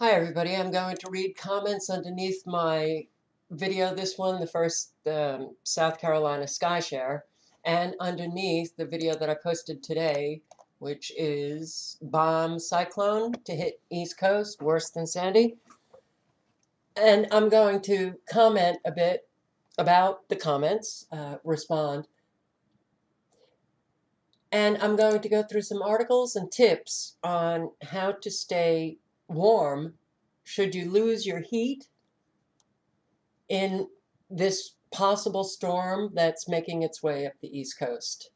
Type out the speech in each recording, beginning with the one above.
Hi everybody, I'm going to read comments underneath my video, this one, the first South Carolina sky share, and underneath the video that I posted today, which is bomb cyclone to hit East Coast, worse than Sandy. And I'm going to comment a bit about the comments, respond, and I'm going to go through some articles and tips on how to stay warm should you lose your heat in this possible storm that's making its way up the East Coast.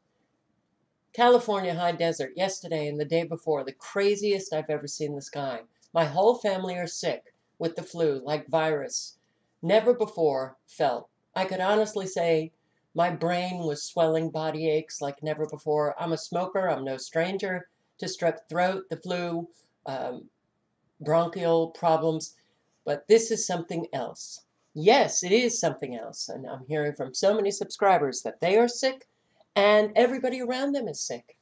California high desert yesterday and the day before, the craziest I've ever seen the sky. My whole family are sick with the flu, like virus. Never before felt. I could honestly say my brain was swelling, body aches like never before. I'm a smoker. I'm no stranger to strep throat, the flu, bronchial problems, but this is something else. Yes, it is something else. And I'm hearing from so many subscribers that they are sick and everybody around them is sick.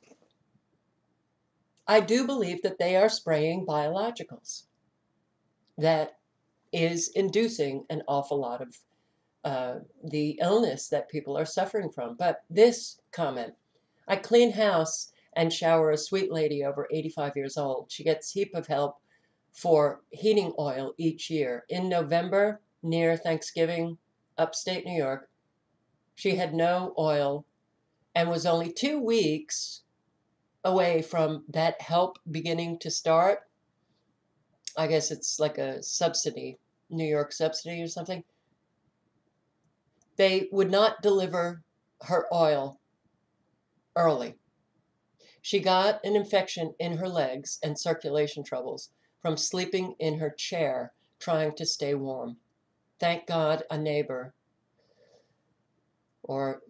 I do believe that they are spraying biologicals that is inducing an awful lot of the illness that people are suffering from. But this comment, I clean house and shower a sweet lady over 85 years old. She gets heap of help for heating oil each year. In November, near Thanksgiving, upstate New York, she had no oil and was only 2 weeks away from that help beginning to start. I guess it's like a subsidy, New York subsidy or something. They would not deliver her oil early. She got an infection in her legs and circulation troubles from sleeping in her chair trying to stay warm. Thank God a neighbor, or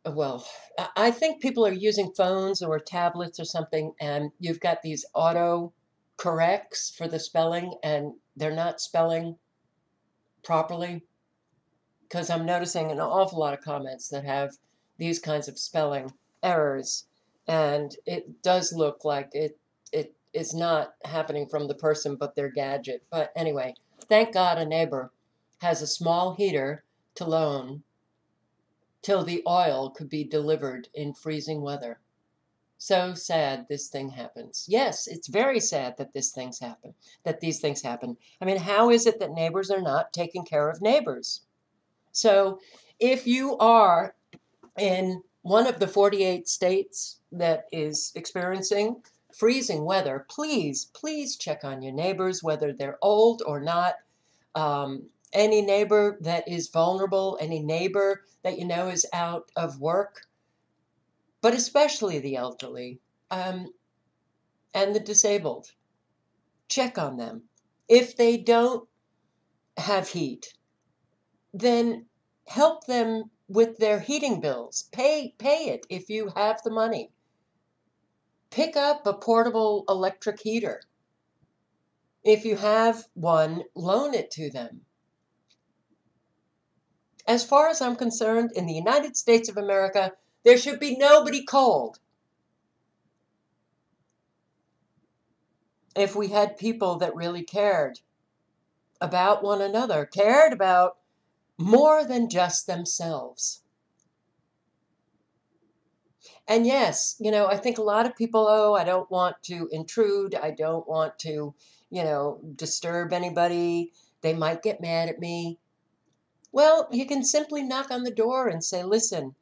well, I think people are using phones or tablets or something, and you've got these auto corrects for the spelling, and they're not spelling properly. Because I'm noticing an awful lot of comments that have these kinds of spelling errors, and it does look like it is not happening from the person but their gadget. But anyway, thank God a neighbor has a small heater to loan till the oil could be delivered in freezing weather. So sad this thing happens. Yes, it's very sad that these things happen. I mean, how is it that neighbors are not taking care of neighbors? So if you are in one of the 48 states that is experiencing freezing weather, please check on your neighbors, whether they're old or not. Any neighbor that is vulnerable, any neighbor that you know is out of work, but especially the elderly and the disabled. Check on them. If they don't have heat, then help them with their heating bills. Pay it if you have the money. Pick up a portable electric heater. If you have one, loan it to them. As far as I'm concerned, in the United States of America, there should be nobody cold. If we had people that really cared about one another, cared about more than just themselves. And yes, I think a lot of people, oh, I don't want to intrude. I don't want to, disturb anybody. They might get mad at me. Well, you can simply knock on the door and say, listen,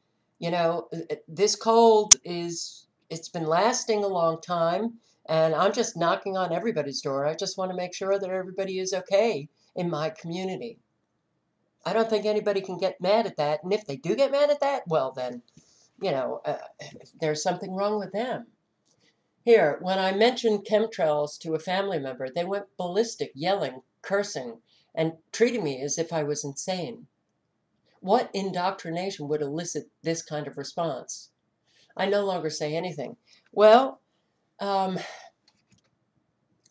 this cold it's been lasting a long time, and I'm just knocking on everybody's door. I just want to make sure that everybody is okay in my community. I don't think anybody can get mad at that. And if they do get mad at that, well, then, there's something wrong with them. Here, when I mentioned chemtrails to a family member, they went ballistic, yelling, cursing, and treating me as if I was insane. What indoctrination would elicit this kind of response? I no longer say anything. Well,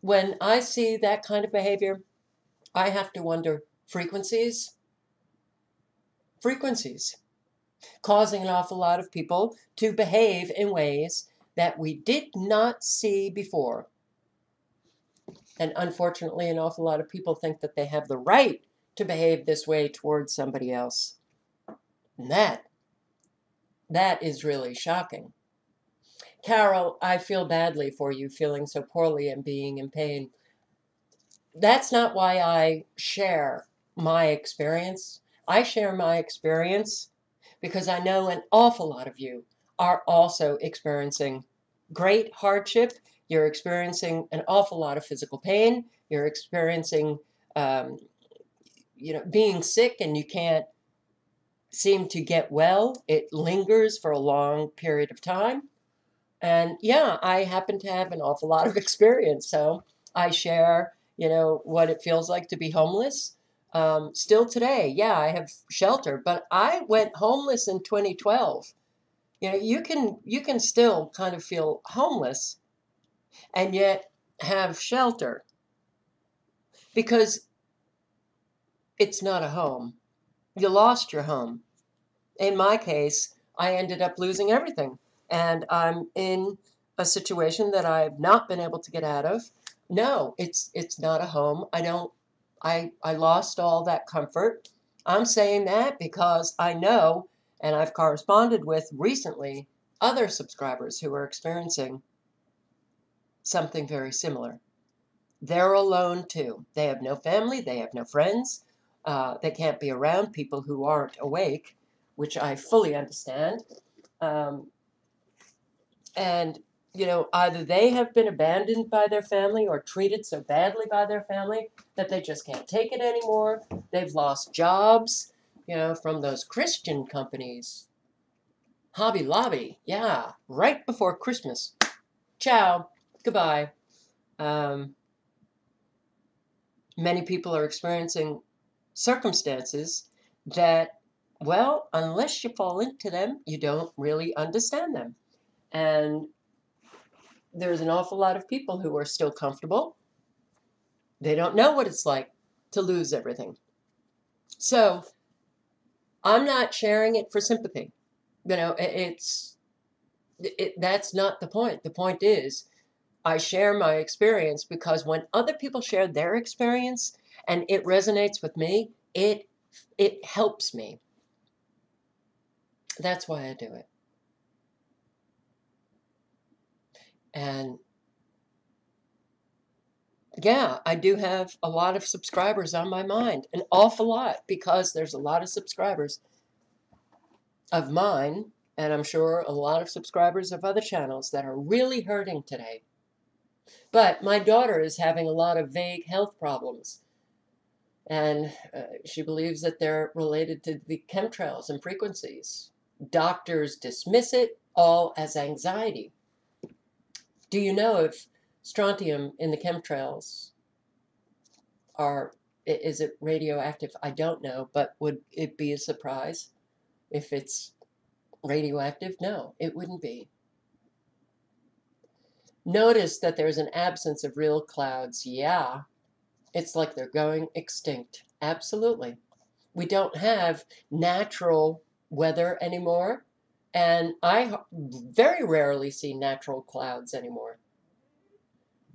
when I see that kind of behavior, I have to wonder frequencies, causing an awful lot of people to behave in ways that we did not see before. And unfortunately, an awful lot of people think that they have the right to behave this way towards somebody else. And that is really shocking. Carol, I feel badly for you feeling so poorly and being in pain. That's not why I share my experience. I share my experience because I know an awful lot of you are also experiencing great hardship. You're experiencing an awful lot of physical pain. You're experiencing, um, being sick and you can't seem to get well. It lingers for a long period of time. And yeah, I happen to have an awful lot of experience. So I share, what it feels like to be homeless. Still today, yeah, I have shelter, but I went homeless in 2012. You can still kind of feel homeless and yet have shelter because it's not a home. You lost your home. In my case, I ended up losing everything. And I'm in a situation that I've not been able to get out of. No, it's not a home. I lost all that comfort. I'm saying that because I know and I've corresponded with recently other subscribers who are experiencing something very similar. They're alone too. They have no family, they have no friends, they can't be around people who aren't awake, which I fully understand. Um, and, either they have been abandoned by their family or treated so badly by their family that they just can't take it anymore. They've lost jobs, from those Christian companies. Hobby Lobby, yeah, right before Christmas. Ciao, goodbye. Um, Many people are experiencing circumstances that, well, unless you fall into them, you don't really understand them. And there's an awful lot of people who are still comfortable. They don't know what it's like to lose everything. So I'm not sharing it for sympathy. That's not the point. The point is I share my experience because when other people share their experience and it resonates with me, it helps me. That's why I do it. And yeah, I do have a lot of subscribers on my mind, an awful lot, because there's a lot of subscribers of mine, and I'm sure a lot of subscribers of other channels that are really hurting today. But my daughter is having a lot of vague health problems, and she believes that they're related to the chemtrails and frequencies. Doctors dismiss it all as anxiety. Do you know if strontium in the chemtrails is it radioactive? I don't know, but would it be a surprise if it's radioactive? No, it wouldn't be. Notice that there's an absence of real clouds. Yeah, it's like they're going extinct. Absolutely. We don't have natural weather anymore, and I very rarely see natural clouds anymore.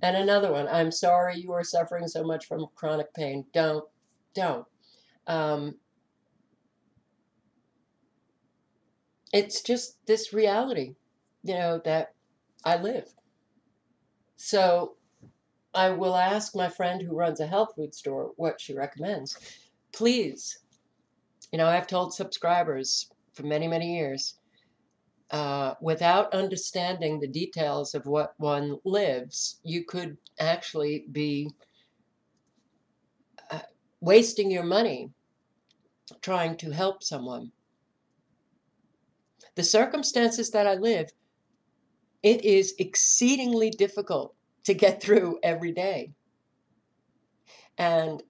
And another one, I'm sorry you are suffering so much from chronic pain. Don't. Um, it's just this reality, that I live. So I will ask my friend who runs a health food store what she recommends. Please, I've told subscribers for many, many years, without understanding the details of what one lives, you could actually be uh, wasting your money trying to help someone. The circumstances that I live, it is exceedingly difficult to get through every day. And,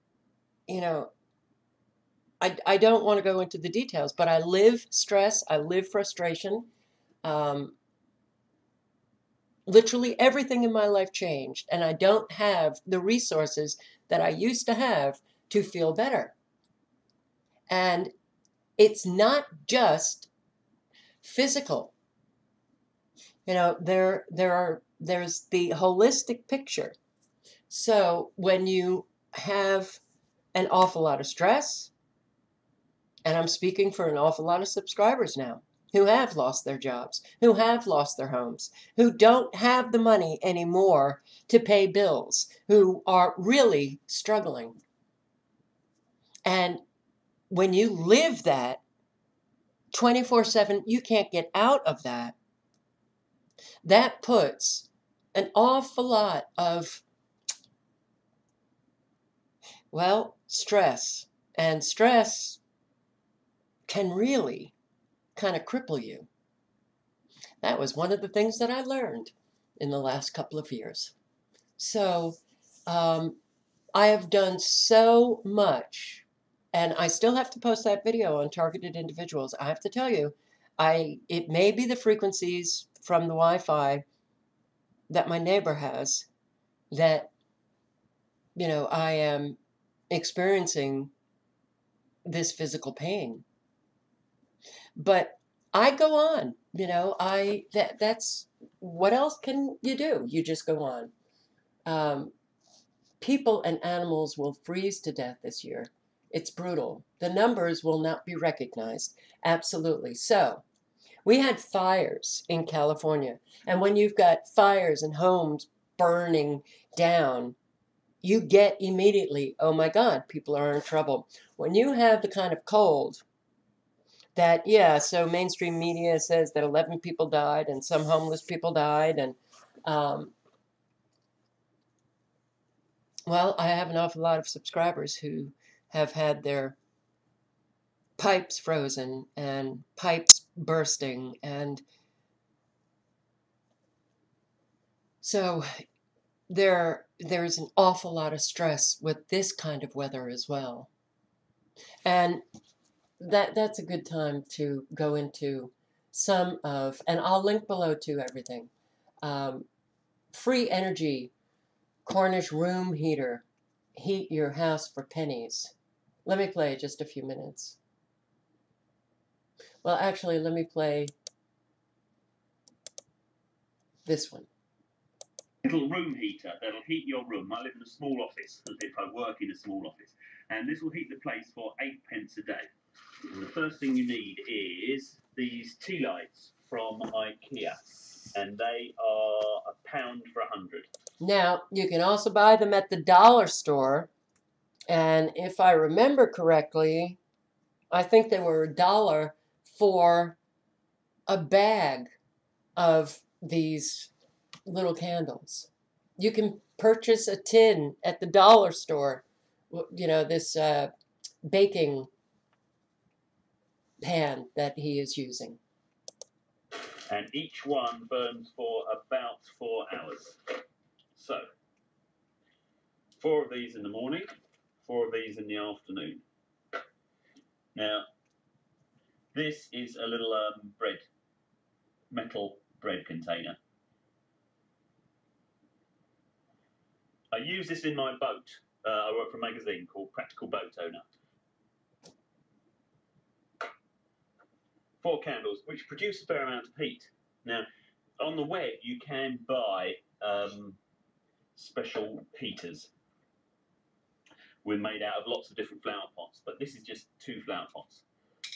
you know, I don't want to go into the details, but I live stress, I live frustration. Um, Literally everything in my life changed, and I don't have the resources that I used to have to feel better. And it's not just physical. There's the holistic picture. So when you have an awful lot of stress, and I'm speaking for an awful lot of subscribers now who have lost their jobs, who have lost their homes, who don't have the money anymore to pay bills, who are really struggling. And when you live that 24/7, you can't get out of that. That puts an awful lot of, well, stress. And stress can really kind of cripple you. That was one of the things that I learned in the last couple of years. So um, I have done so much, and I still have to post that video on targeted individuals. I have to tell you, it may be the frequencies from the Wi-Fi that my neighbor has that, I am experiencing this physical pain. But I go on, that's what else can you do? You just go on. Um, People and animals will freeze to death this year. It's brutal. The numbers will not be recognized. Absolutely. So, we had fires in California. And when you've got fires and homes burning down, you get immediately, oh my God, people are in trouble. When you have the kind of cold that, yeah, so mainstream media says that 11 people died and some homeless people died. And, um, well, I have an awful lot of subscribers who have had their pipes frozen and pipes bursting. And so there's an awful lot of stress with this kind of weather as well. And that's a good time to go into some of, and I'll link below to everything. Um, Free energy, Cornish room heater, heat your house for pennies. Let me play just a few minutes. Well, actually, let me play this one. Little room heater that'll heat your room. I live in a small office, as if I work in a small office, and this will heat the place for 8p a day. And the first thing you need is these tea lights from IKEA, and they are £1 for 100. Now, you can also buy them at the dollar store, and if I remember correctly, I think they were $1 for a bag of these little candles. You can purchase a tin at the dollar store, this baking pan that he is using. And each one burns for about 4 hours. So, 4 of these in the morning, 4 of these in the afternoon. Now, this is a little metal bread container. I use this in my boat. I work for a magazine called Practical Boat Owner. 4 candles, which produce a fair amount of heat. Now, on the web, you can buy special heaters. We're made out of lots of different flower pots, but this is just 2 flower pots.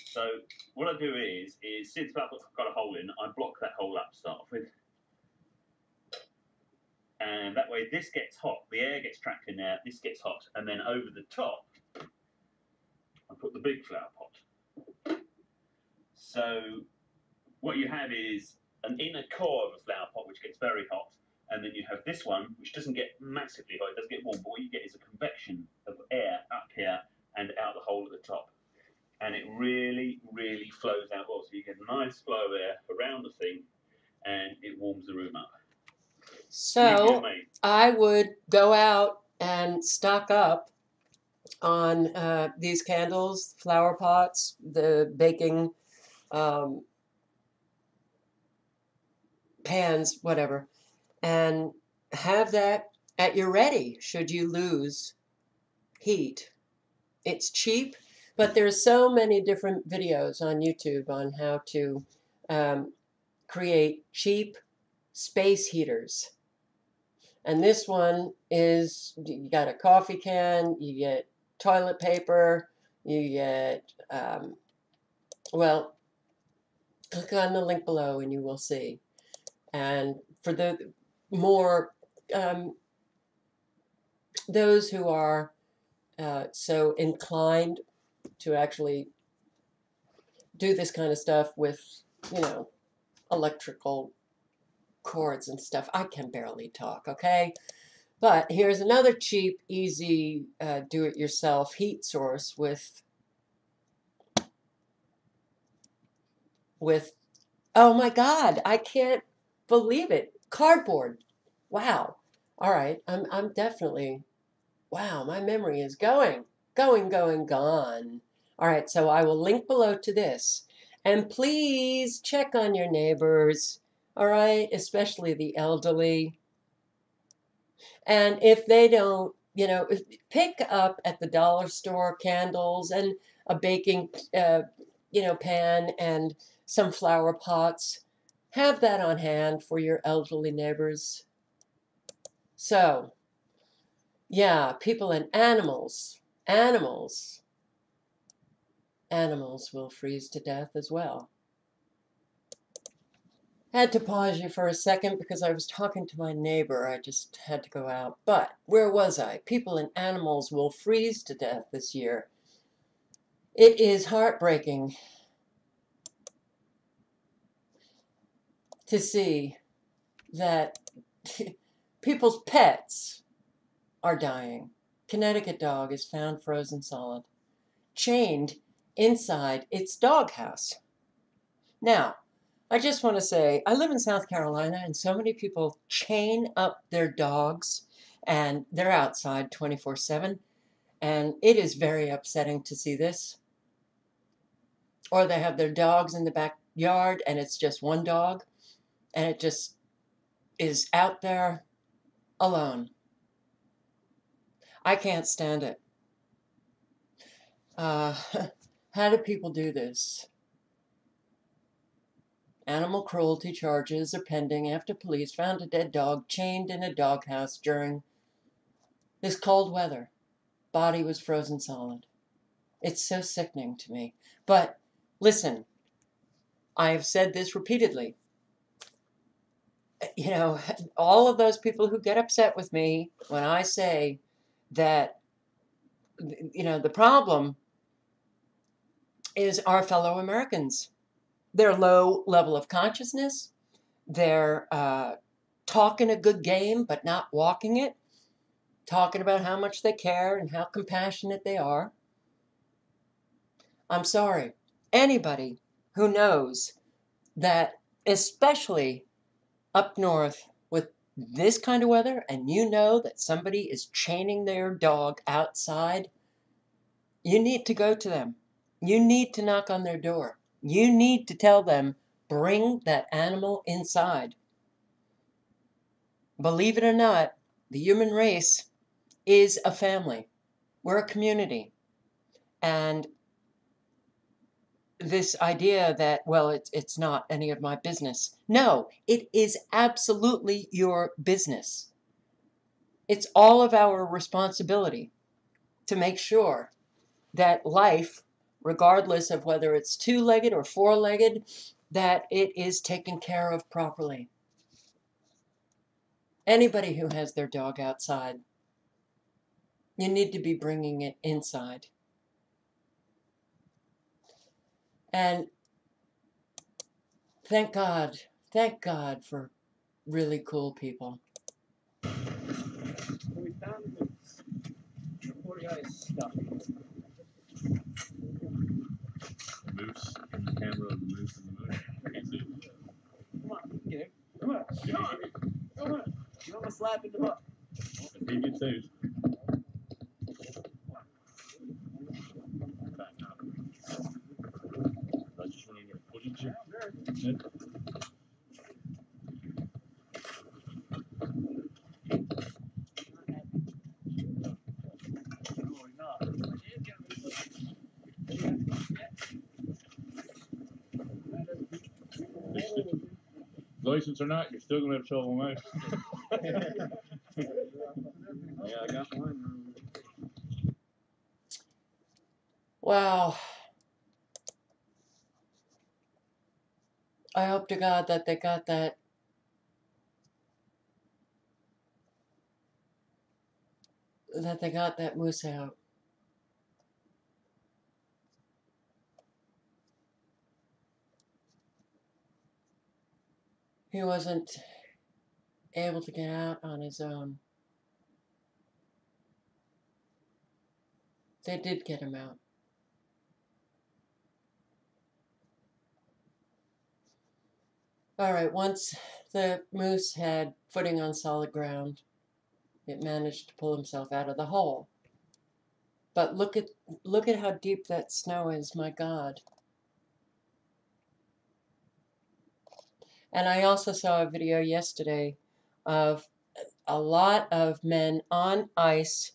So what I do is since flower pots have got a hole in, I block that hole up to start off with. And that way this gets hot, the air gets trapped in there, this gets hot, and then over the top, I put the big flower pot. So what you have is an inner core of a flower pot which gets very hot, and then you have this one which doesn't get massively hot, it does get warm, but what you get is a convection of air up here and out the hole at the top. And it really, really flows out well, so you get a nice flow of air around the thing, and it warms the room up. So I would go out and stock up on these candles, flower pots, the baking pans, whatever, and have that at your ready should you lose heat. It's cheap, but there's so many different videos on YouTube on how to create cheap space heaters. And this one is, you got a coffee can, you get toilet paper, you get, well, click on the link below and you will see. And for the more, um, those who are so inclined to actually do this kind of stuff with, you know, electrical cords and stuff. I can barely talk, okay? But here's another cheap, easy, do-it-yourself heat source with, oh my God, I can't believe it. Cardboard. Wow. All right, I'm definitely, wow, my memory is gone. All right, so I will link below to this. And please check on your neighbors, all right, especially the elderly. And if they don't, you know, pick up at the dollar store candles and a baking, you know, pan and some flower pots. Have that on hand for your elderly neighbors. So, yeah, people and animals, animals, animals will freeze to death as well. Had to pause you for a second because I was talking to my neighbor. I just had to go out. But where was I? People and animals will freeze to death this year. It is heartbreaking to see that people's pets are dying. Connecticut dog is found frozen solid, chained inside its doghouse. Now, I just want to say, I live in South Carolina, and so many people chain up their dogs, and they're outside 24/7, and it is very upsetting to see this. Or they have their dogs in the backyard, and it's just one dog, and it just is out there alone. I can't stand it. Uh, how do people do this? Animal cruelty charges are pending after police found a dead dog chained in a doghouse during this cold weather. Body was frozen solid. It's so sickening to me. But listen, I have said this repeatedly. You know, all of those people who get upset with me when I say that, you know, the problem is our fellow Americans. Their low level of consciousness, their talking a good game but not walking it, talking about how much they care and how compassionate they are. I'm sorry. Anybody who knows that, especially up north with this kind of weather, and you know that somebody is chaining their dog outside, you need to go to them. You need to knock on their door. You need to tell them, bring that animal inside. Believe it or not, the human race is a family. We're a community. And this idea that, well, it's not any of my business. No, it is absolutely your business. It's all of our responsibility to make sure that life, regardless of whether it's two-legged or four-legged, that it is taken care of properly. Anybody who has their dog outside, you need to be bringing it inside. And thank God for really cool people. We found this 40 ice stuff. Moose in the camera of the moose in the moose. I can't see it. Come on, get it. Come on, come on, come on. You want a slap in the butt. If he gets those. Back up. I just want to get footage of it. License or not, you're still gonna have trouble with most. Yeah, I got one. Wow. I hope to God that they got that moose out. He wasn't able to get out on his own. They did get him out. All right, once the moose had footing on solid ground, it managed to pull himself out of the hole. But look at how deep that snow is, my God. And I also saw a video yesterday of a lot of men on ice.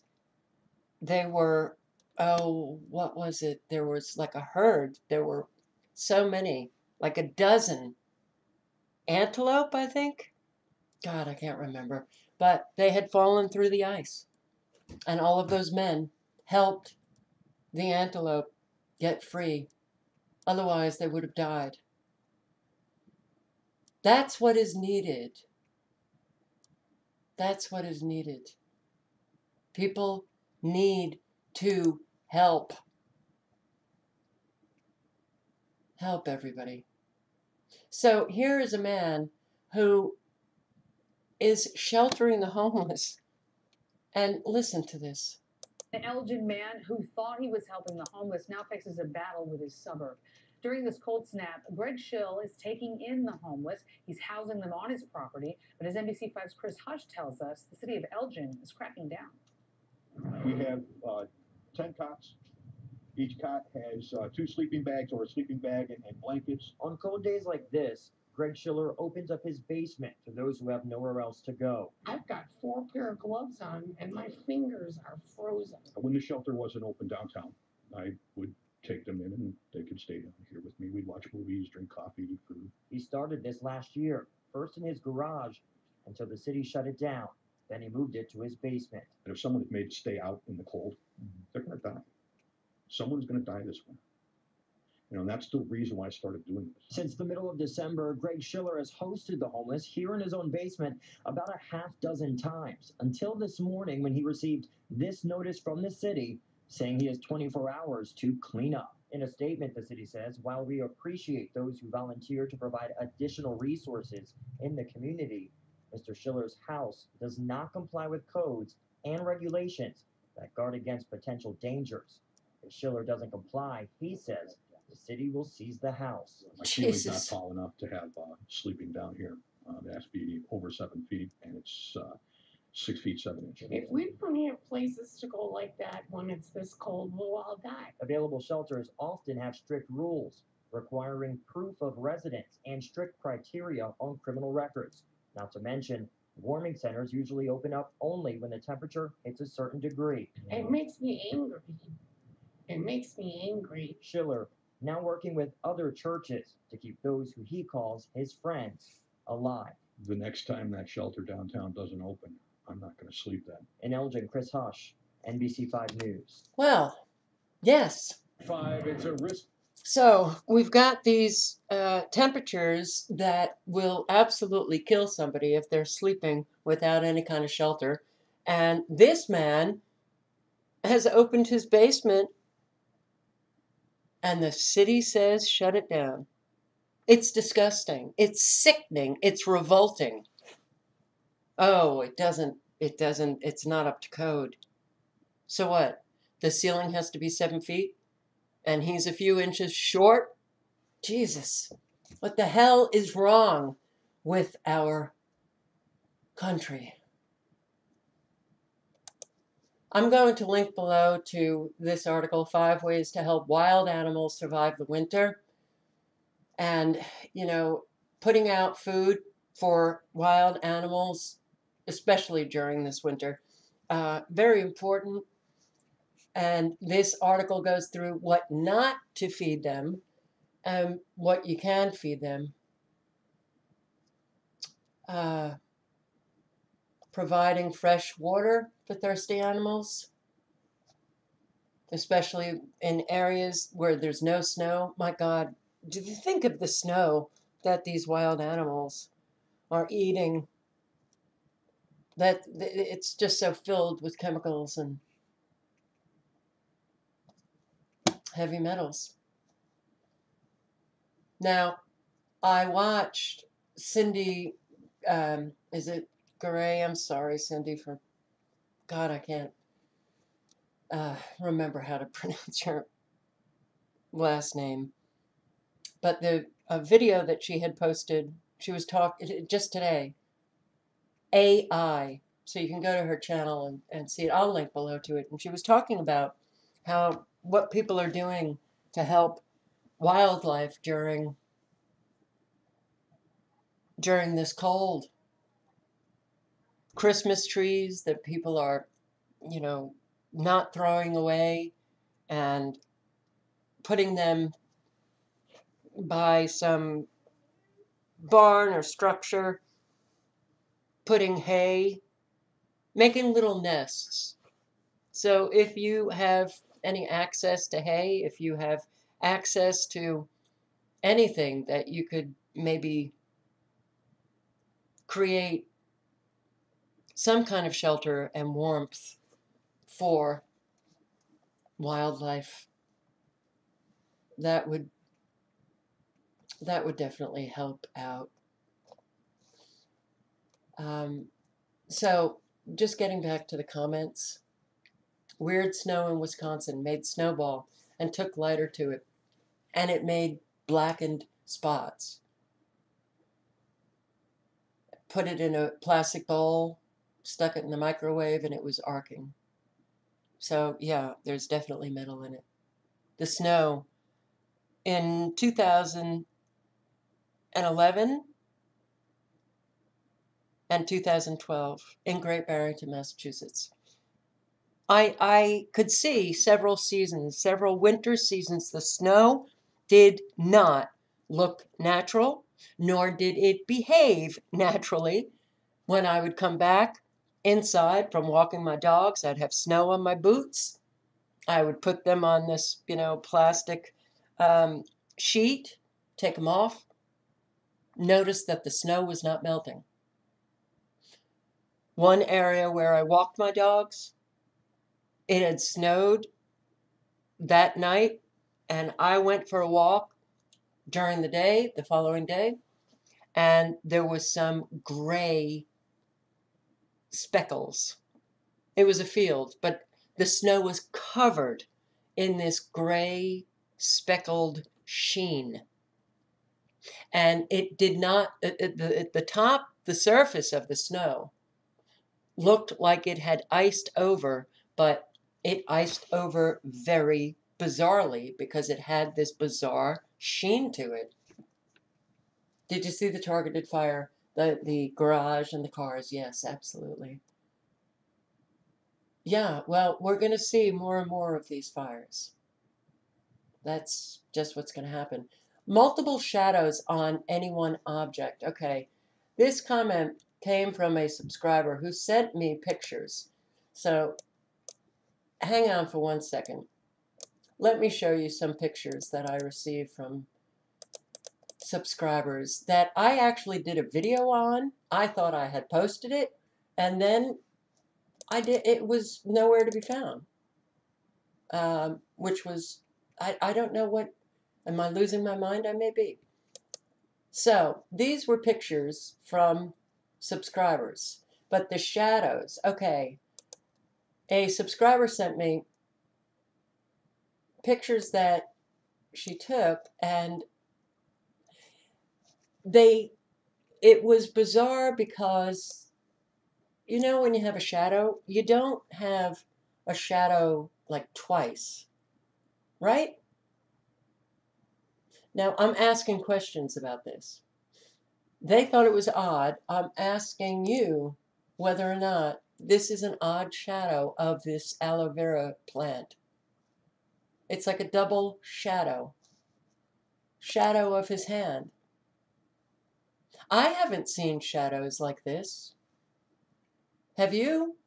They were, oh, what was it? There was like a herd. There were so many, like a dozen antelope, I think. God, I can't remember. But they had fallen through the ice. And all of those men helped the antelope get free. Otherwise, they would have died. That's what is needed. That's what is needed. People need to help. Help everybody. So here is a man who is sheltering the homeless. And listen to this. An Elgin man who thought he was helping the homeless now faces a battle with his suburb. During this cold snap, Greg Schill is taking in the homeless. He's housing them on his property. But as NBC5's Chris Hush tells us, the city of Elgin is cracking down. We have 10 cots. Each cot has 2 sleeping bags or a sleeping bag and blankets. On cold days like this, Greg Schiller opens up his basement to those who have nowhere else to go. I've got 4 pair of gloves on and my fingers are frozen. When the shelter wasn't open downtown, I would take them in and they could stay down here with me. We'd watch movies, drink coffee, eat food. He started this last year, first in his garage until the city shut it down. Then he moved it to his basement. And if someone is made to stay out in the cold, they're going to die. Someone's going to die this winter. And that's the reason why I started doing this. Since the middle of December, Greg Schiller has hosted the homeless here in his own basement about a half dozen times, until this morning when he received this notice from the city saying he has 24 hours to clean up. In a statement, the city says, while we appreciate those who volunteer to provide additional resources in the community, Mr. Schiller's house does not comply with codes and regulations that guard against potential dangers. If Schiller doesn't comply, he says, the city will seize the house. My ceiling's not tall enough to have sleeping down here. It has to be over 7 feet, and it's 6 feet 7 inches. If we don't have places to go like that when it's this cold, we'll all die. Available shelters often have strict rules requiring proof of residence and strict criteria on criminal records. Not to mention, warming centers usually open up only when the temperature hits a certain degree. It makes me angry. It makes me angry. Schiller now working with other churches to keep those who he calls his friends alive. The next time that shelter downtown doesn't open, I'm not going to sleep then. In Elgin, Chris Hush, NBC5 News. Well, yes. 5, it's a risk. So we've got these temperatures that will absolutely kill somebody if they're sleeping without any kind of shelter. And this man has opened his basement and the city says shut it down. It's disgusting. It's sickening. It's revolting. Oh, it's not up to code. So what? The ceiling has to be 7 feet and he's a few inches short? Jesus, what the hell is wrong with our country? I'm going to link below to this article, 5 Ways to Help Wild Animals Survive the Winter. And, putting out food for wild animals, especially during this winter, very important. And this article goes through what not to feed them and what you can feed them. providing fresh water for thirsty animals, especially in areas where there's no snow. My God, do you think of the snow that these wild animals are eating? That it's just so filled with chemicals and heavy metals. Now, I watched Cindy, is it Gray? I'm sorry, Cindy, for God, I can't remember how to pronounce her last name. But the a video that she had posted, she was talking just today, AI. So you can go to her channel and see it. I'll link below to it. And she was talking about how what people are doing to help wildlife during this cold. Christmas trees that people are, you know, not throwing away and putting them by some barn or structure, putting hay, making little nests. So if you have any access to hay, if you have access to anything that you could maybe create some kind of shelter and warmth for wildlife, that would definitely help out. So just getting back to the comments, weird snow in Wisconsin made snowball and took lighter to it, and it made blackened spots. Put it in a plastic bowl, stuck it in the microwave, and it was arcing. So yeah, there's definitely metal in it. The snow in 2011 and 2012 in Great Barrington, Massachusetts. I could see several seasons, several winter seasons, the snow did not look natural, nor did it behave naturally. When I would come back inside from walking my dogs, I'd have snow on my boots. I would put them on this, plastic sheet, take them off, notice that the snow was not melting. One area where I walked my dogs, it had snowed that night, and I went for a walk during the day, the following day, and there was some gray speckles. It was a field, but the snow was covered in this gray speckled sheen. And it did not, at the top, the surface of the snow looked like it had iced over, but it iced over very bizarrely because it had this bizarre sheen to it. Did you see the targeted fire? The garage and the cars? Yes, absolutely. Yeah, well, we're going to see more and more of these fires. That's just what's going to happen. Multiple shadows on any one object. Okay, this comment came from a subscriber who sent me pictures. So hang on for 1 second. Let me show you some pictures that I received from subscribers that I actually did a video on. I thought I had posted it, and then it was nowhere to be found. Which was, I don't know what, am I losing my mind? I may be. So these were pictures from subscribers, but the shadows, okay. A subscriber sent me pictures that she took, and it was bizarre because, when you have a shadow, you don't have a shadow like twice, right? Now I'm asking questions about this. They thought it was odd. I'm asking you whether or not this is an odd shadow of this aloe vera plant. It's like a double shadow of his hand. I haven't seen shadows like this. Have you?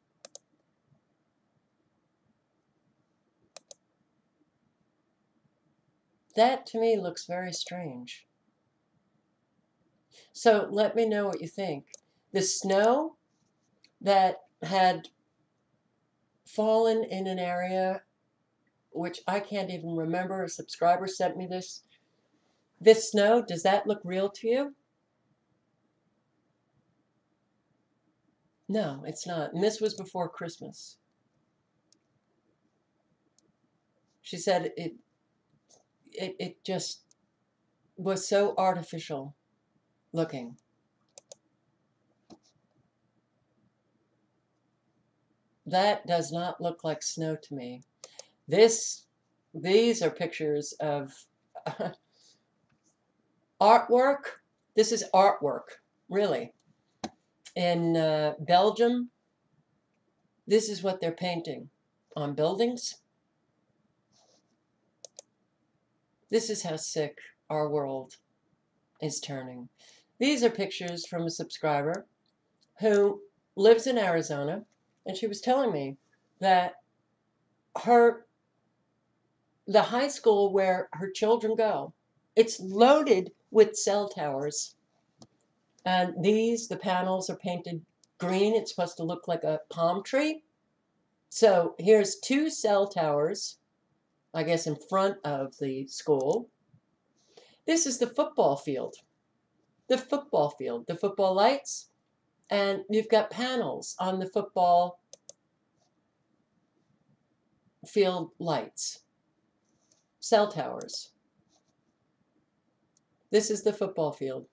That to me looks very strange. So let me know what you think. The snow that had fallen in an area which I can't even remember, a subscriber sent me this. This snow, does that look real to you? No, it's not. And this was before Christmas. She said it just was so artificial looking. That does not look like snow to me. These are pictures of artwork. This is artwork, really. In Belgium, this is what they're painting on buildings. This is how sick our world is turning. These are pictures from a subscriber who lives in Arizona, and she was telling me that the high school where her children go, it's loaded with cell towers. And the panels are painted green. It's supposed to look like a palm tree. So here's 2 cell towers, I guess, in front of the school. This is the football field. The football field, the football lights, and you've got panels on the football field lights, cell towers. This is the football field.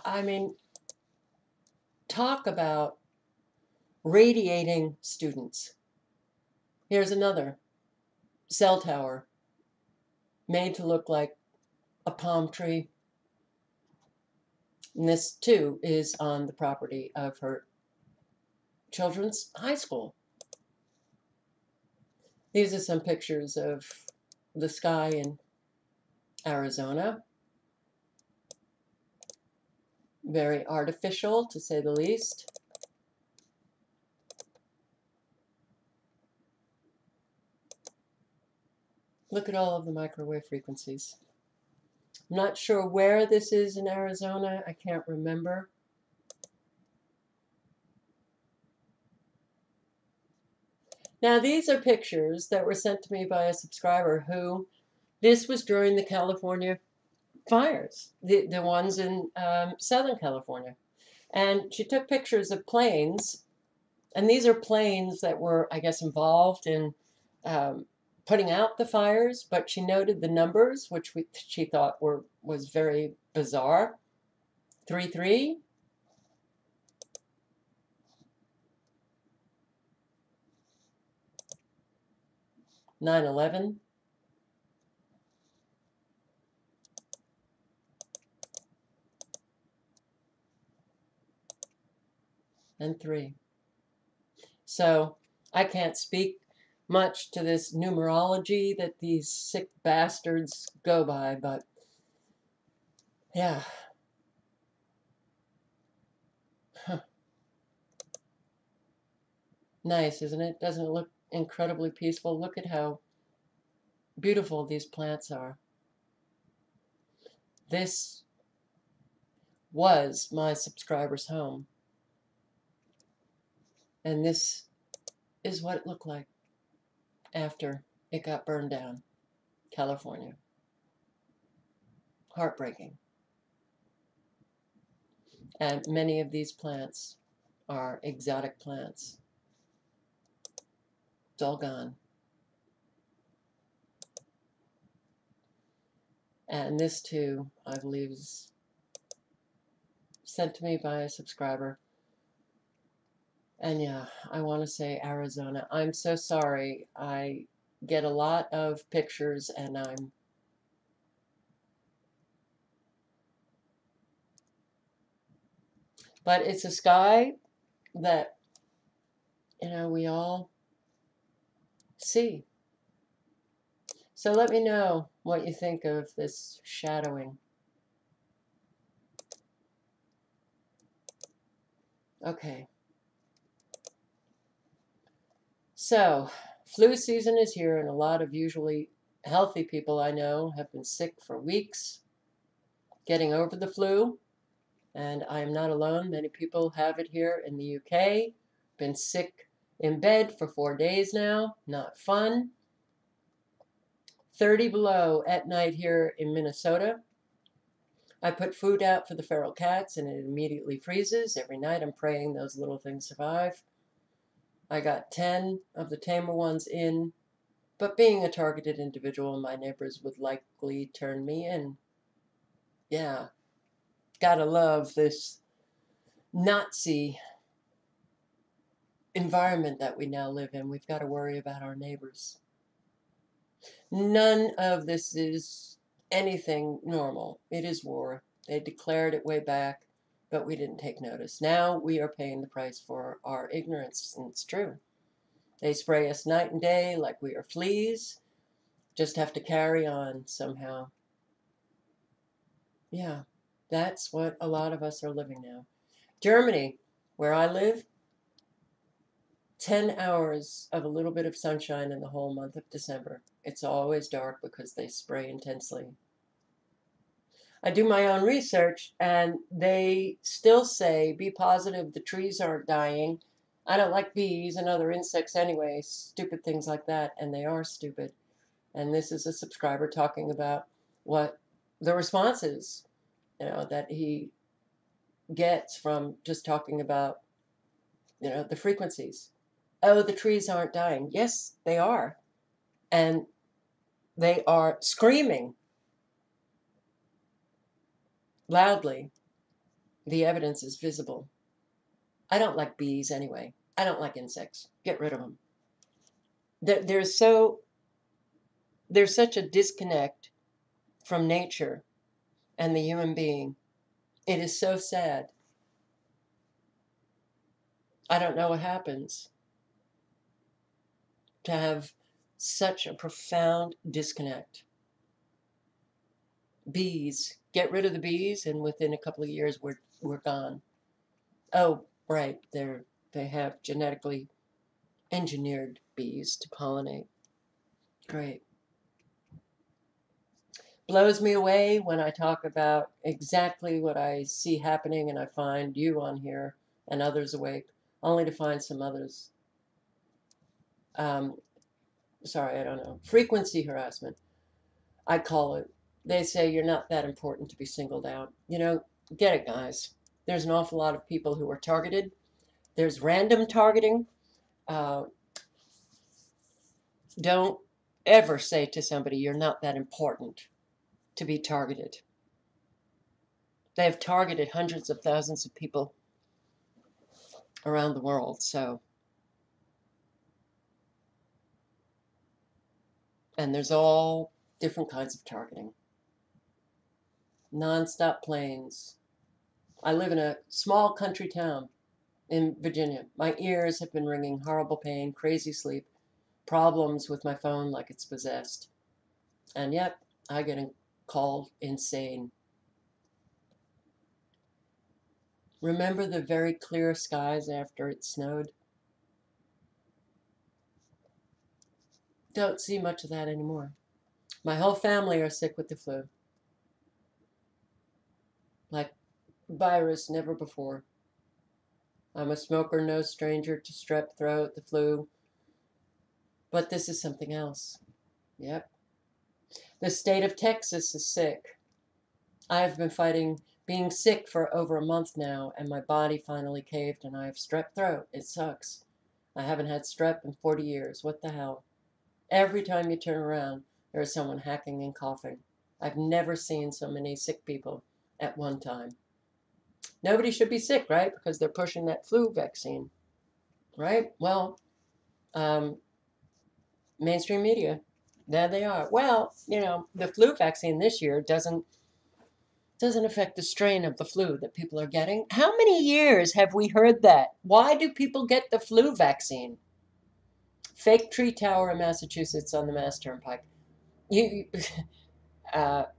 I mean, talk about radiating students. Here's another cell tower made to look like a palm tree. And this, too, is on the property of her children's high school. These are some pictures of the sky in Arizona. Very artificial, to say the least. Look at all of the microwave frequencies. I'm not sure where this is in Arizona. I can't remember. Now, these are pictures that were sent to me by a subscriber who, this was during the California fires, the ones in Southern California. And she took pictures of planes, and these are planes that were, I guess, involved in putting out the fires, but she noted the numbers, which she thought was very bizarre. 33, 9/11, and 3. So I can't speak much to this numerology that these sick bastards go by, but yeah. Huh. Nice, isn't it? Doesn't it look incredibly peaceful? Look at how beautiful these plants are. This was my subscriber's home, and this is what it looked like after it got burned down. California. Heartbreaking. And many of these plants are exotic plants. It's all gone. And this too, I believe, is sent to me by a subscriber. And yeah, I want to say Arizona. I'm so sorry. I get a lot of pictures and but it's a sky that, we all see. So let me know what you think of this shadowing. Okay. So, flu season is here, and a lot of usually healthy people I know have been sick for weeks, getting over the flu. And I am not alone. Many people have it here in the UK. Been sick in bed for 4 days now. Not fun. 30 below at night here in Minnesota. I put food out for the feral cats and it immediately freezes. Every night I'm praying those little things survive. I got 10 of the tamer ones in, but being a targeted individual, my neighbors would likely turn me in. Yeah, gotta love this Nazi environment that we now live in. We've got to worry about our neighbors. None of this is anything normal. It is war. They declared it way back, but we didn't take notice. Now we are paying the price for our ignorance, and it's true. They spray us night and day like we are fleas. Just have to carry on somehow. Yeah, that's what a lot of us are living now. Germany, where I live, 10 hours of a little bit of sunshine in the whole month of December. It's always dark because they spray intensely. I do my own research and they still say, be positive, the trees aren't dying. I don't like bees and other insects anyway, stupid things like that, and they are stupid. And this is a subscriber talking about what the response is, that he gets from just talking about, the frequencies. Oh, the trees aren't dying. Yes, they are. And they are screaming loudly. The evidence is visible. I don't like bees anyway. I don't like insects. Get rid of them. There's such a disconnect from nature and the human being. It is so sad. I don't know what happens to have such a profound disconnect. Bees. Get rid of the bees, and within a couple of years, we're gone. Oh, right. They have genetically engineered bees to pollinate. Great. Blows me away when I talk about exactly what I see happening and I find you on here and others awake, only to find some others. Sorry, I don't know. Frequency harassment, I call it. They say you're not that important to be singled out. Get it, guys. There's an awful lot of people who are targeted. There's random targeting. Uh, don't ever say to somebody you're not that important to be targeted. They have targeted hundreds of thousands of people around the world, and there's all different kinds of targeting. Non-stop planes. I live in a small country town in Virginia. My ears have been ringing, horrible pain, crazy sleep, problems with my phone like it's possessed. And yet, I get called insane. Remember the very clear skies after it snowed? Don't see much of that anymore. My whole family are sick with the flu. Like virus never before. I'm a smoker, no stranger to strep throat, the flu. But this is something else. Yep. The state of Texas is sick. I have been fighting being sick for over a month now, and my body finally caved, and I have strep throat. It sucks. I haven't had strep in 40 years. What the hell? Every time you turn around, there is someone hacking and coughing. I've never seen so many sick people at one time. Nobody should be sick, right? Because they're pushing that flu vaccine, right? Well, mainstream media, there they are. Well, the flu vaccine this year doesn't affect the strain of the flu that people are getting. How many years have we heard that? Why do people get the flu vaccine? Fake tree tower in Massachusetts on the Mass Turnpike.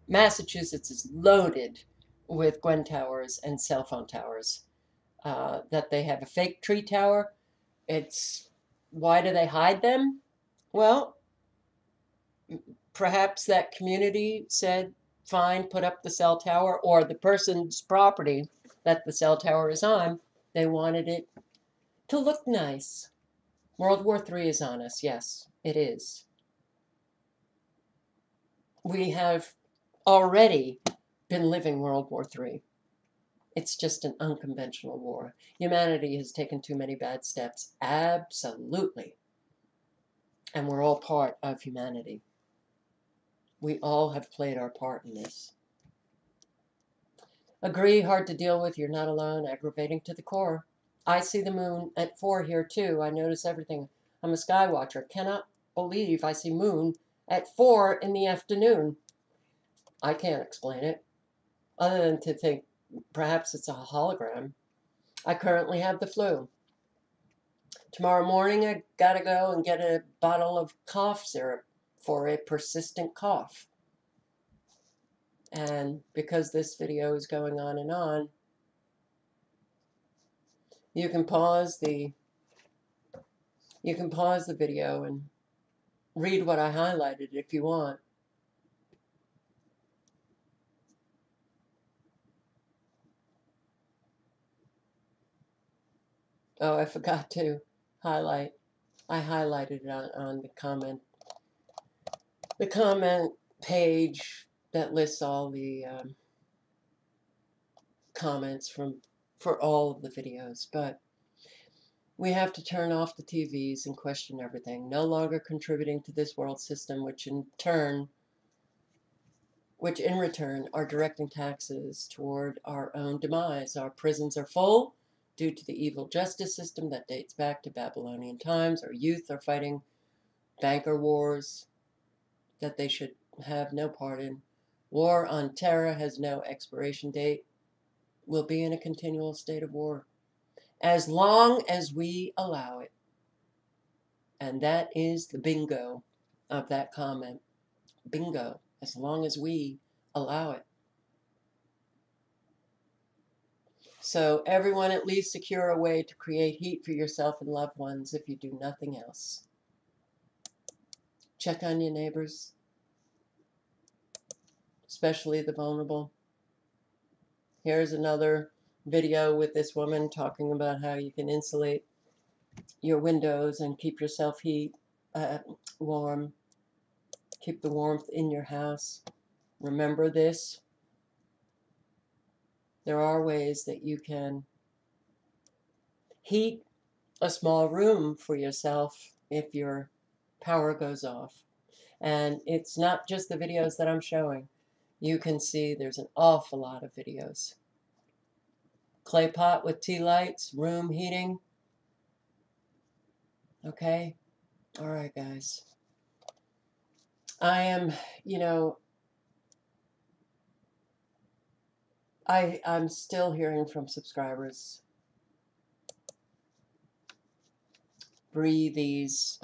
Massachusetts is loaded with Gwen towers and cell phone towers. That they have a fake tree tower, it's Why do they hide them? Well, perhaps that community said, fine, put up the cell tower, or the person's property that the cell tower is on, they wanted it to look nice. World War III is on us. Yes, it is. We have already been living World War III. It's just an unconventional war. Humanity has taken too many bad steps. Absolutely. And we're all part of humanity. We all have played our part in this. Agree, hard to deal with. You're not alone. Aggravating to the core. I see the moon at 4 here too. I notice everything. I'm a sky watcher. Cannot believe I see moon at 4 in the afternoon. I can't explain it, other than to think perhaps it's a hologram. I currently have the flu. Tomorrow morning I gotta go and get a bottle of cough syrup for a persistent cough. And because this video is going on and on, you can pause the video and read what I highlighted if you want. Oh, I forgot to highlight. I highlighted it on the comment page that lists all the comments for all of the videos. But we have to turn off the TVs and question everything. No longer contributing to this world system, which in return are directing taxes toward our own demise. Our prisons are full due to the evil justice system that dates back to Babylonian times. Our youth are fighting banker wars that they should have no part in. War on terror has no expiration date. We'll be in a continual state of war as long as we allow it. And that is the bingo of that comment. Bingo, as long as we allow it. So everyone at least secure a way to create heat for yourself and loved ones if you do nothing else. Check on your neighbors, especially the vulnerable. Here's another video with this woman talking about how you can insulate your windows and keep yourself warm. Keep the warmth in your house. Remember this. There are ways that you can heat a small room for yourself if your power goes off. And it's not just the videos that I'm showing. You can see there's an awful lot of videos. Clay pot with tea lights, room heating. Okay? All right, guys. I am, I'm still hearing from subscribers these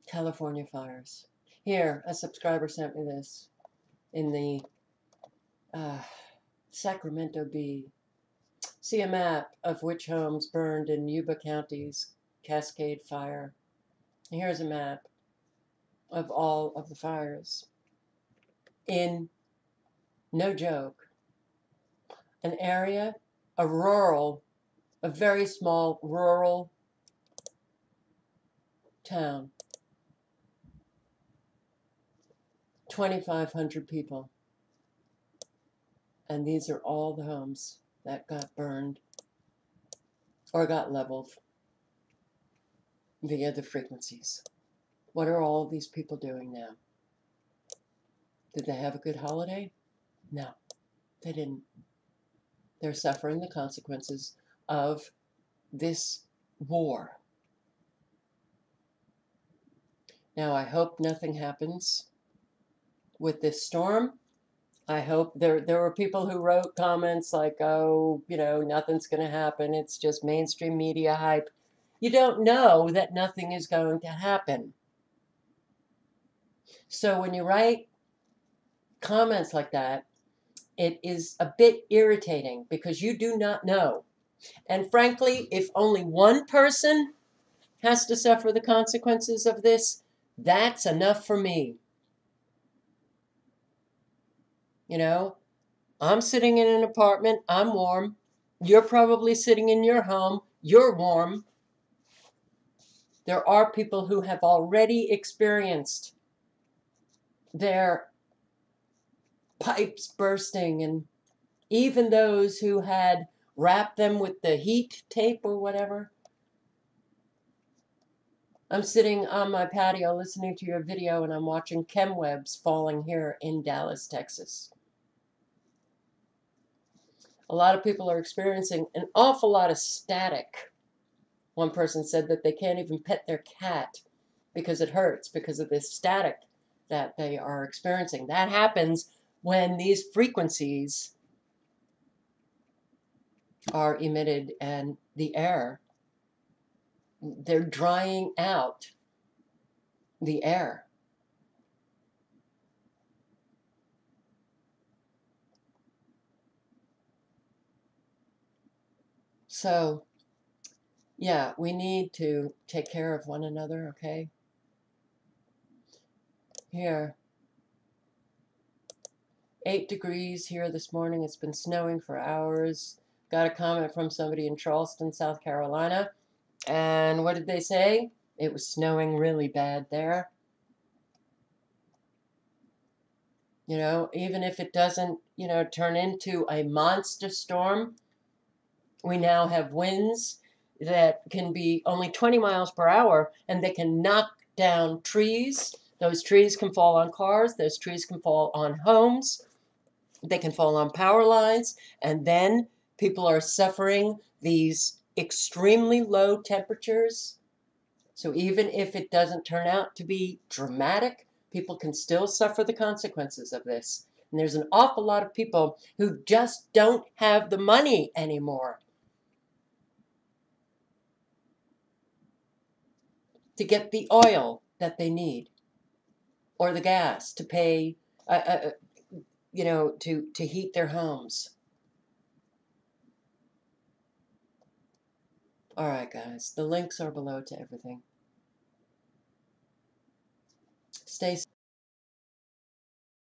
California fires. Here, a subscriber sent me this in the Sacramento Bee. See a map of which homes burned in Yuba County's Cascade Fire. Here's a map of all of the fires in, no joke, an area, a very small rural town. 2,500 people. And these are all the homes that got burned or got leveled via the frequencies. What are all these people doing now? Did they have a good holiday? No, they didn't. They're suffering the consequences of this war. Now, I hope nothing happens with this storm. I hope there were people who wrote comments like, oh, nothing's going to happen. It's just mainstream media hype. You don't know that nothing is going to happen. So when you write comments like that, it is a bit irritating because you do not know And frankly, if only one person has to suffer the consequences of this, that's enough for me. You know, I'm sitting in an apartment, I'm warm. You're probably sitting in your home, you're warm. There are people who have already experienced their pipes bursting, and even those who had wrapped them with the heat tape or whatever. I'm sitting on my patio listening to your video, and I'm watching chemwebs falling here in Dallas, Texas. A lot of people are experiencing an awful lot of static. One person said that they can't even pet their cat because it hurts because of this static that they are experiencing. That happens when these frequencies are emitted and the air, they're drying out the air. So, yeah, we need to take care of one another, okay? Here, 8 degrees here this morning. It's been snowing for hours. Got a comment from somebody in Charleston, South Carolina. And what did they say? It was snowing really bad there. You know, even if it doesn't, turn into a monster storm, we now have winds that can be only 20 miles per hour, and they can knock down trees. Those trees can fall on cars. Those trees can fall on homes. They can fall on power lines. And then people are suffering these extremely low temperatures. So even if it doesn't turn out to be dramatic, people can still suffer the consequences of this. And there's an awful lot of people who just don't have the money anymore to get the oil that they need or the gas to pay, to heat their homes. All right, guys, the links are below to everything.